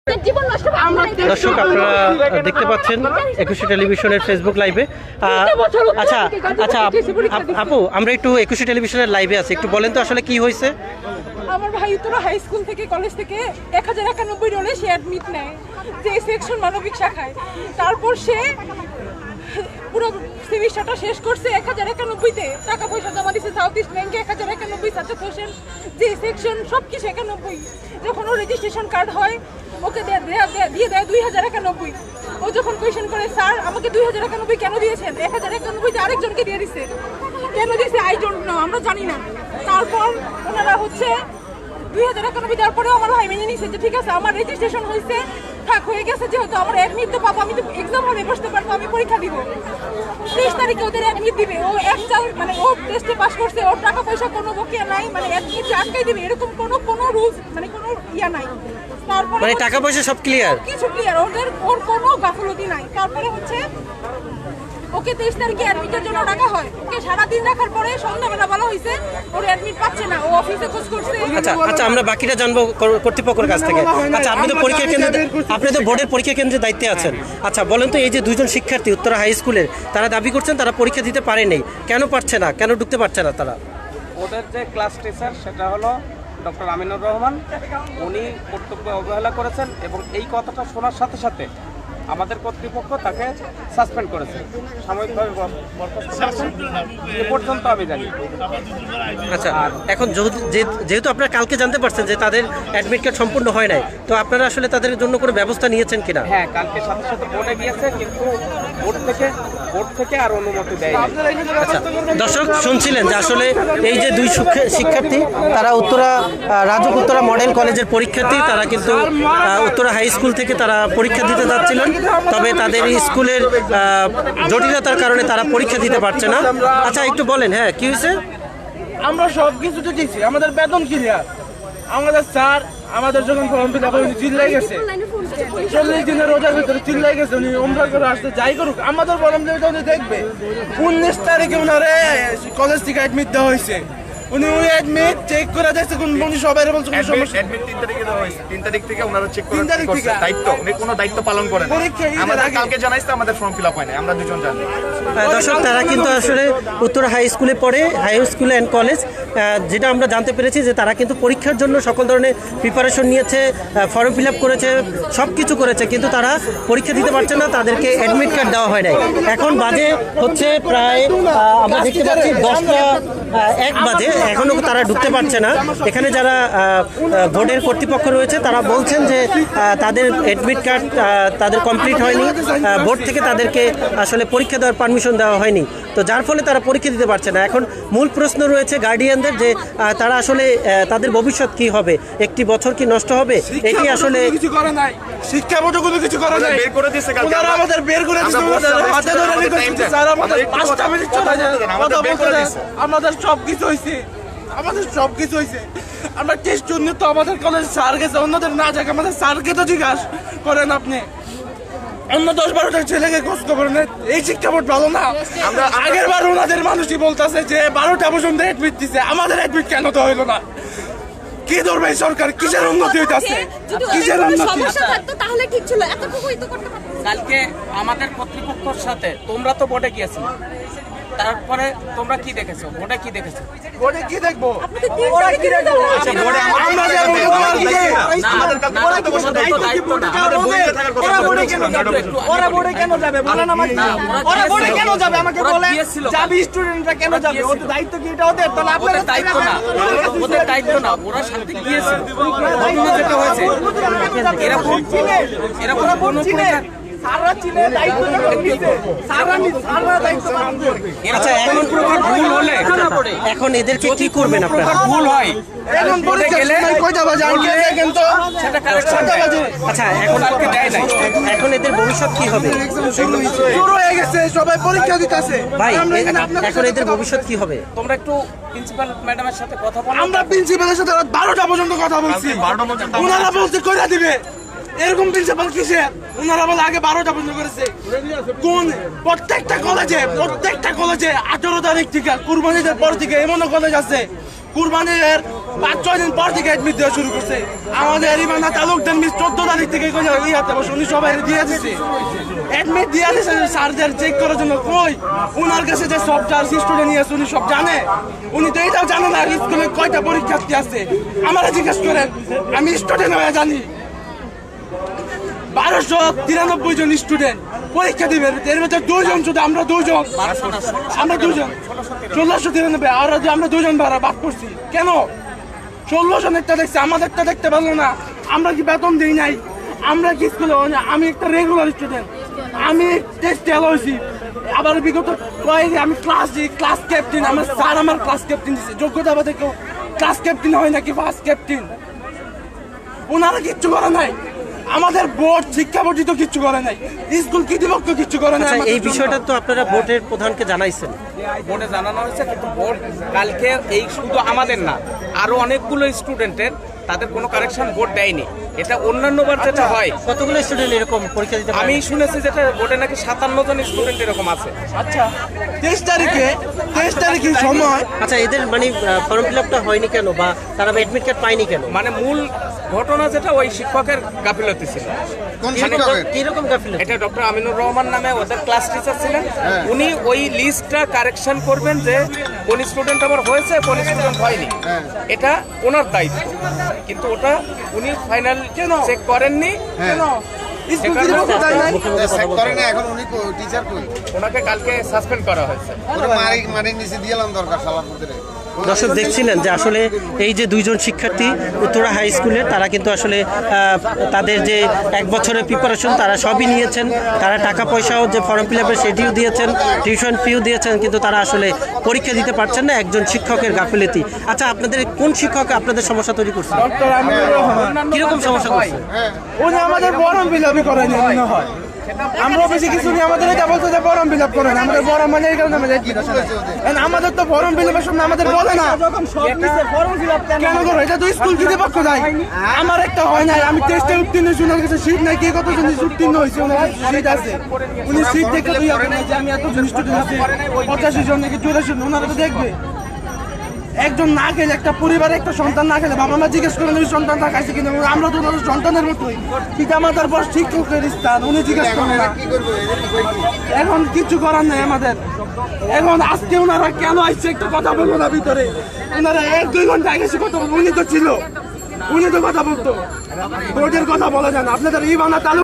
দর্শক আপনারা দেখতে পাচ্ছেন একুশে টেলিভিশনের ফেসবুক লাইভে। আচ্ছা আচ্ছা আপু, আমরা একটু একুশে টেলিভিশনের লাইভে আছি, একটু বলেন তো আসলে কি হয়েছে। আমার ভাই উত্তরা হাই স্কুল থেকে কলেজ থেকে 1091 রোলে সে অ্যাডমিট নেয় যে সেকশন মানবিক শাখায়। তারপর সে পুরো সেমিস্টারটা শেষ করছে 1091-তে, টাকা পয়সা জমা দিচ্ছে সাউথ ইস্ট ব্যাংকে 1091, সাজ্জাদ হোসেন যে সেকশন সব কিছু 91। যখন ওর রেজিস্ট্রেশন কার্ড হয় ওকে দিয়ে দেয় 2091। ও যখন কোয়েশ্চেন করে, স্যার আমাকে 2091 কেন দিয়েছেন, 1091 আরেকজনকে দিয়ে দিচ্ছে, কেন দিয়েছে আই ডোন্ট নো, আমরা জানি না। তারপর ওনারা 2091 দেওয়ার পরেও আমার ভাই মেনে নিয়েছে যে ঠিক আছে আমার রেজিস্ট্রেশন হয়েছে, থাক হয়ে গেছে, যেহেতু আমার অ্যাডমিট তো পাবো, আমি তো এক্সাম হলে বসতে পারবো, আমি পরীক্ষা দিব। 23 তারিখে ওদের অ্যাডমিট দিবে, ও মানে ও টেস্টে পাস করছে, ওর টাকা পয়সা কোনো বকেয়া নাই, মানে অ্যাডমিট আটকাই দিবে এরকম কোনো রুলস মানে কোনো ইয়া নাই। তারপরে মানে টাকা পয়সা সব ক্লিয়ার, কিছু ক্লিয়ার, ওর কোনো গাফলতি নাই। তারপরে ওকে 23 তারিখে অ্যাডমিটের জন্য ডাকা হয়, ওকে সারাদিন রাখার পরে সন্ধ্যাবেলা বলা হয়েছে ওর অ্যাডমিট পাচ্ছে না, ও অফিসে খোঁজ করছে। আচ্ছা আমরা বাকিটা জানবো কর্তৃপক্ষের কাছ থেকে। আচ্ছা আপনি তো পরীক্ষা কেন্দ্রে, আপনি তো বোর্ডের পরীক্ষা কেন্দ্রে দায়িত্বে আছেন। আচ্ছা বলেন তো, এই যে দুইজন শিক্ষার্থী উত্তরা হাই স্কুলের, তারা দাবি করছেন তারা পরীক্ষা দিতে পারেনি, কেন পারছে না, কেন ঢুকতে পারছে না তারা? ওদের যে ক্লাস টিচার সেটা হলো ডক্টর আমিনুর রহমান, উনি কর্তব্য অবহেলা করেছেন এবং এই কথাটা শোনার সাথে সাথে আমাদের কর্তৃপক্ষ তাকে সাসপেন্ড করেছে, সাময়িকভাবে বরখাস্ত করেছেন, এ পর্যন্ত আমি জানি। আচ্ছা এখন যেহেতু আপনারা কালকে জানতে পারছেন যে তাদের অ্যাডমিট কার্ড সম্পূর্ণ হয় নাই, তো আপনারা আসলে তাদের জন্য কোনো ব্যবস্থা নিয়েছেন কিনা? হ্যাঁ, কালকে সাথে সাথে বোর্ডে গিয়েছে, কিন্তু বোর্ড থেকে আর অনুমতি দেয়। আচ্ছা দর্শক শুনছিলেন যে আসলে এই যে দুই শিক্ষার্থী, তারা রাজুক উত্তরা মডেল কলেজের পরীক্ষার্থী, তারা কিন্তু উত্তরা হাই স্কুল থেকে তারা পরীক্ষা দিতে যাচ্ছিলেন, তবে তাদের স্কুলের জটিলতার কারণে তারা পরীক্ষা দিতে পারছে না। আচ্ছা একটু বলেন, হ্যাঁ কি হয়েছে? আমরা সব কিছু তো দিচ্ছি, আমাদের বেতন ক্লিয়ার, আমাদের স্যার আমাদের যখন ফর্ম ফিল আপ হয়েছে চিল্লাই গেছে, 40 দিনের রোজার ভিতরে চিল্লাই গেছে, উনি ওমরা করে আসতে যাই করুক আমাদের ফর্ম উনি দেখবে। 19 তারিখে ওনারে কলেজ থেকে অ্যাডমিট দেওয়া হয়েছে, উনি অ্যাডমিট চেক করে দেখছে, উনি সবাই বলছে কোনো সমস্যা। অ্যাডমিট 3 তারিখে দেওয়া হয়েছে, 3 তারিখ থেকে ওনারা চেক করে করছে, দায়িত্ব উনি কোনো দায়িত্ব পালন করেন। আমাদের কালকে জানাইছে আমাদের ফর্ম ফিল আপ হয় না, আমরা দুজন জানি। দর্শক তারা কিন্তু আসলে উত্তরা হাই স্কুলে পড়ে, হাই স্কুল অ্যান্ড কলেজ, যেটা আমরা জানতে পেরেছি যে তারা কিন্তু পরীক্ষার জন্য সকল ধরনের প্রিপারেশন নিয়েছে, ফর্ম ফিল আপ করেছে, সব কিছু করেছে, কিন্তু তারা পরীক্ষা দিতে পারছে না, তাদেরকে অ্যাডমিট কার্ড দেওয়া হয় নাই। এখন বাজে হচ্ছে প্রায় আমরা দেখতে পাচ্ছি 10টা 1 বাজে, এখনও তারা ঢুকতে পারছে না। এখানে যারা বোর্ডের কর্তৃপক্ষ রয়েছে তারা বলছেন যে তাদের অ্যাডমিট কার্ড তাদের কমপ্লিট হয়নি, বোর্ড থেকে তাদেরকে আসলে পরীক্ষা দেওয়ার পারমিশন দেওয়া হয়নি, তো যার ফলে তারা পরীক্ষা দিতে পারছে না। এখন মূল প্রশ্ন রয়েছে গার্ডিয়ানদের যে তারা আসলে তাদের ভবিষ্যৎ কি হবে, একটি বছর কি নষ্ট হবে, এটি আসলে কিছু করে নাই, শিক্ষা বোর্ড কোনো কিছু করে নাই, বের করে দিয়েছে কালকে, আমাদের বের করে দিয়েছে, হাতে ধরে নিতে স্যার আমাদের 5টা মিনিট চলে যায়, আমাদের বের করে দিয়েছে, আমাদের সব কিছু হইছে, আমরা টেস্ট জন্য তো আমাদের কলেজ স্যার গেছে, অন্যদের না যাক, আমাদের স্যারকে তো জিজ্ঞাসা করেন আপনি, অন্য 10-12টা ছেলেকে খোঁজ খবর নেই। এই শিক্ষা বোর্ড ভালো না। আমরা আগের বার ওনাদের মানুষই বলতেছে যে 12টা পর্যন্ত অ্যাডমিট দিছে, আমাদের অ্যাডমিট কেন তো হইলো না? কি ধরবে সরকার, কিসের উন্নতি হইতাছে, কিসের উন্নতি? তাহলে ঠিক ছিল, এতটুকুই তো করতে পারতো। কালকে আমাদের কর্তৃপক্ষের সাথে তোমরা তো বোর্ডে গিয়েছিলে, তারপরে তোমরা কি দেখেছো, বোর্ডে কি দেখেছো? বোর্ডে কি দেখবো, ওরা কি দেখবো? আচ্ছা বোর্ডে আমরা যাব, আমাদের কালকে কোনো দায়িত্ব না, আমাদের বোর্ডে থাকার কথা। ওরা বোর্ডে কেন যাবে বলেন আমাকে, ওরা বোর্ডে কেন যাবে আমাকে বলেন, যাবি স্টুডেন্টরা কেন যাবে? ওদের দায়িত্ব কি এটা ওদের? তাহলে আপনাদের দায়িত্ব না, ওদের দায়িত্ব না, ওরা শান্তি গিয়েছে, ঘটনা যেটা হয়েছে এরকম কোনো সারা চীনে দায়িত্ব নিতে, সারা দায়িত্ব পালন করবে। আচ্ছা ভুল হলে এখন এদেরকে কি করবেন আপনারা? ভুল হয় এখন বোর্ডে গেলে কয়টা বাজে আনকে কিন্তু সেটা কারেকশন বাজে। আচ্ছা এখন এদের ভবিষ্যৎ কি হবে? শুরু হয়ে গেছে, সবাই পরীক্ষা দিতেছে ভাই এখন এদের ভবিষ্যৎ কি হবে? তোমরা একটু প্রিন্সিপাল ম্যাডামের সাথে কথা বলো। আমরা প্রিন্সিপালের সাথে রাত 12টা পর্যন্ত কথা বলছি, 12টা পর্যন্ত ওনারা বলছে কইরা দিবে, এরকম প্রিন্সিপাল কিসের? ওনারা বলে আগে 12টা পর্যন্ত করেছে। কোন প্রত্যেকটা কলেজে 18 তারিখ থেকে কুরবানিদের পর থেকে এমনও কলেজ আছে কুরবানির 5-6 দিন পর থেকে অ্যাডমিট দেওয়া শুরু করছে। আমাদের ইমানা তালুকদার মিস 14 তারিখ থেকে উনি সবাই দিয়ে দিচ্ছে, অ্যাডমিট দিয়ে দিচ্ছে সার্জার চেক করার জন্য। কই ওনার কাছে যে সফটওয়্যার স্টুডেন্ট নিয়ে আছে উনি সব জানে? উনি তো এটাও জানে না স্কুলে কয়টা পরীক্ষার্থী আছে। আমারা জিজ্ঞেস করেন, আমি স্টুডেন্ট হয়ে জানি 1293 জন স্টুডেন্ট পরীক্ষা দিবে, এর মধ্যে 2 জন শুধু আমরা 2 জন 1693, আর আমরা 2 জন বাদ করছি। কেন 16 জনেরটা দেখছি, আমাদেরটা দেখতে পারলো না? আমরা কি বেতন দিই নাই? আমরা কি স্কুলে, আমি একটা রেগুলার স্টুডেন্ট, আমি টেস্ট এলো হয়েছি। আবার বিগত কয়েক আমি ক্লাস ক্যাপ্টেন, আমার স্যার আমার ক্লাস ক্যাপ্টেন দিচ্ছে। যোগ্যতা বাদে কেউ ক্লাস ক্যাপ্টেন হয় নাকি ফার্স্ট ক্যাপ্টেন? ওনারা কিচ্ছু করে নাই। আমাদের বোর্ড শিক্ষা বোর্ড তো কিচ্ছু করে নাই, স্কুল কর্তৃপক্ষ কিচ্ছু করে নাই। আচ্ছা, এই বিষয়টা তো আপনারা বোর্ডের প্রধানকে জানাইছেন? বোর্ডে জানানো হয়েছে, কিন্তু বোর্ড কালকে এই শুধু আমাদের না, আরো অনেকগুলো স্টুডেন্টের তাদের কোনো কারেকশন বোর্ড দেয়নি। এটা অন্যান্যবার যেটা হয়। কতগুলো স্টুডেন্ট এরকম পরীক্ষা দিতে পারে? আমি শুনেছি যেটা বোর্ডে নাকি 57 জন স্টুডেন্ট এরকম আছে। আচ্ছা 23 তারিখে সময়। আচ্ছা, এদের মানে ফর্ম ফিল আপটা হয়নি কেন, বা তারা অ্যাডমিট কার্ড পায়নি কেন? মানে মূল ঘটনা যেটা ওই শিক্ষকের গাফিলতি ছিল। কিরকম গাফিলতি? এটা ডক্টর আমিনুর রহমান নামে ওদের ক্লাস টিচার ছিলেন। উনি ওই লিস্টটা কারেকশন করবেন যে কোন স্টুডেন্ট আমার হয়েছে, কোন স্টুডেন্ট হয়নি, এটা ওনার দায়িত্ব। কিন্তু ওটা উনি ফাইনাল চেক করেননি। কেন স্কুল কর্তৃপক্ষ দেয় নাই? চেক করে না, এখন উনি টিচার কই? ওনাকে কালকে সাসপেন্ড করা হয়েছে। ওরে মারি নিচে দিলাম দরকার শালার পুত্রে। দর্শক দেখছিলেন যে আসলে এই যে 2 জন শিক্ষার্থী উত্তরা হাই স্কুলের, তারা কিন্তু আসলে তাদের যে 1 বছরের প্রিপারেশন তারা সবই নিয়েছেন। তারা টাকা পয়সাও যে ফর্ম ফিল আপের সেটিও দিয়েছেন, টিউশন ফিও দিয়েছেন, কিন্তু তারা আসলে পরীক্ষা দিতে পারছেন না, একজন শিক্ষকের গাফিলতি। আচ্ছা, আপনাদের কোন শিক্ষক আপনাদের সমস্যা তৈরি করছে? ডক্টর আমিনুর রহমান। কিরকম সমস্যা করছে? উনি আমাদের ফর্ম ফিল আপই করেনি মনে হয়। আমরা বেশি কিছু নিয়ে আমাদের এটা বলতে যে ফর্ম ফিল আপ করেন, আমাদের বড় মানে এই কারণে আমাদের তো ফর্ম ফিল আপের সামনে আমাদের বলে না কেন করো? এটা তো স্কুল কর্তৃপক্ষ দেয়। আমার একটা হয় নাই, আমি টেস্টে উত্তীর্ণ হয়েছি, ওনার কাছে সিট নাই, কে কত জন উত্তীর্ণ হয়েছে, ওনার সিট আছে। উনি সিট দেখে তুই যে আমি এত জন স্টুডেন্ট আছি, 85 জন নাকি 84 জন, ওনারা তো দেখবে। একজন না খেলে, একটা পরিবারে একটা সন্তান না খেলে বাবা মা জিজ্ঞেস করেন ওই সন্তানটা খাইছে কিনা। আমরা তো ওনার সন্তানের মতোই, পিতা মাতার পর শিক্ষকের স্থান, উনি জিজ্ঞেস করেন না। এখন কিছু করার নাই আমাদের। এখন আজকে ওনারা কেন আসছে একটু কথা বলবো না ভিতরে? ওনারা 1-2 ঘন্টা আগে এসে কথা বলবো, উনি তো ছিল, উনি তো কথা বলতো। বোর্ডের কথা বলা যায় না। আপনাদের ইবানা তালুক